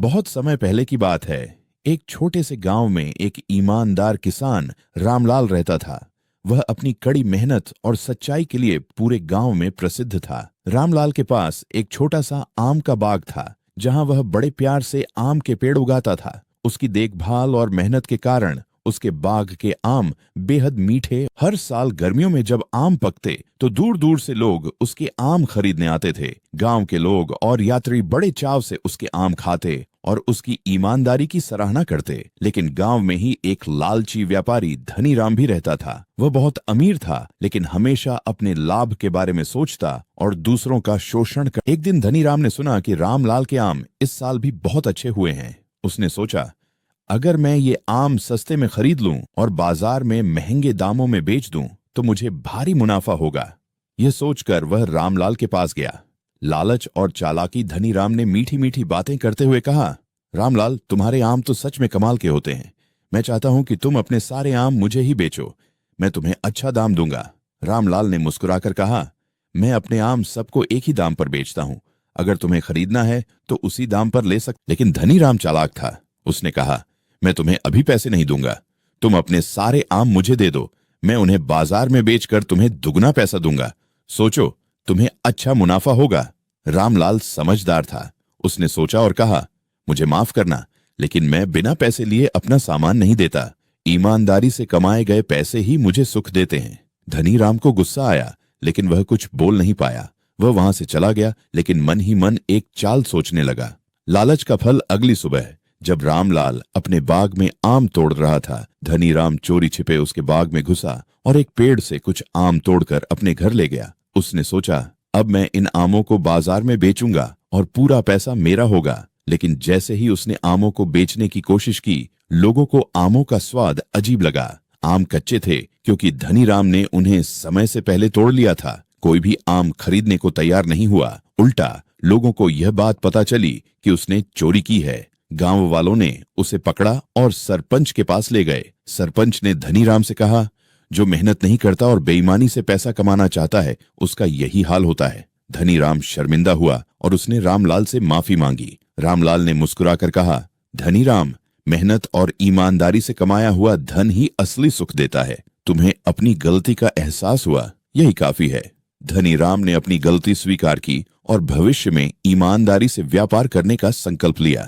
बहुत समय पहले की बात है। एक छोटे से गांव में एक ईमानदार किसान रामलाल रहता था। वह अपनी कड़ी मेहनत और सच्चाई के लिए पूरे गांव में प्रसिद्ध था। रामलाल के पास एक छोटा सा आम का बाग था, जहां वह बड़े प्यार से आम के पेड़ उगाता था। उसकी देखभाल और मेहनत के कारण उसके बाग के आम बेहद मीठे। हर साल गर्मियों में जब आम पकते तो दूर दूर से लोग उसके आम खरीदने आते थे। गांव के लोग और यात्री बड़े चाव से उसके आम खाते और उसकी ईमानदारी की सराहना करते। लेकिन गांव में ही एक लालची व्यापारी धनीराम भी रहता था। वह बहुत अमीर था, लेकिन हमेशा अपने लाभ के बारे में सोचता और दूसरों का शोषण कर। एक दिन धनीराम ने सुना कि रामलाल के आम इस साल भी बहुत अच्छे हुए हैं। उसने सोचा, अगर मैं ये आम सस्ते में खरीद लूं और बाजार में महंगे दामों में बेच दूं तो मुझे भारी मुनाफा होगा। यह सोचकर वह रामलाल के पास गया। लालच और चालाकी धनीराम ने मीठी मीठी बातें करते हुए कहा, रामलाल, तुम्हारे आम तो सच में कमाल के होते हैं। मैं चाहता हूं कि तुम अपने सारे आम मुझे ही बेचो। मैं तुम्हें अच्छा दाम दूंगा। रामलाल ने मुस्कुराकर कहा, मैं अपने आम सबको एक ही दाम पर बेचता हूं। अगर तुम्हें खरीदना है तो उसी दाम पर ले सकते। लेकिन धनीराम चालाक था। उसने कहा, मैं तुम्हें अभी पैसे नहीं दूंगा। तुम अपने सारे आम मुझे दे दो। मैं उन्हें बाजार में बेचकर तुम्हें दुगना पैसा दूंगा। सोचो, तुम्हें अच्छा मुनाफा होगा। रामलाल समझदार था। उसने सोचा और कहा, मुझे माफ करना, लेकिन मैं बिना पैसे लिए अपना सामान नहीं देता। ईमानदारी से कमाए गए पैसे ही मुझे सुख देते हैं। धनीराम को गुस्सा आया, लेकिन वह कुछ बोल नहीं पाया। वह वहां से चला गया, लेकिन मन ही मन एक चाल सोचने लगा। लालच का फल। अगली सुबह जब रामलाल अपने बाग में आम तोड़ रहा था, धनीराम चोरी छिपे उसके बाग में घुसा और एक पेड़ से कुछ आम तोड़कर अपने घर ले गया। उसने सोचा, अब मैं इन आमों को बाजार में बेचूंगा और पूरा पैसा मेरा होगा। लेकिन जैसे ही उसने आमों को बेचने की कोशिश की, लोगों को आमों का स्वाद अजीब लगा। आम कच्चे थे, क्योंकि धनीराम ने उन्हें समय से पहले तोड़ लिया था। कोई भी आम खरीदने को तैयार नहीं हुआ। उल्टा लोगों को यह बात पता चली कि उसने चोरी की है। गांव वालों ने उसे पकड़ा और सरपंच के पास ले गए। सरपंच ने धनीराम से कहा, जो मेहनत नहीं करता और बेईमानी से पैसा कमाना चाहता है, उसका यही हाल होता है। धनीराम शर्मिंदा हुआ और उसने रामलाल से माफी मांगी। रामलाल ने मुस्कुराकर कहा, धनीराम, मेहनत और ईमानदारी से कमाया हुआ धन ही असली सुख देता है। तुम्हें अपनी गलती का एहसास हुआ, यही काफी है। धनीराम ने अपनी गलती स्वीकार की और भविष्य में ईमानदारी से व्यापार करने का संकल्प लिया।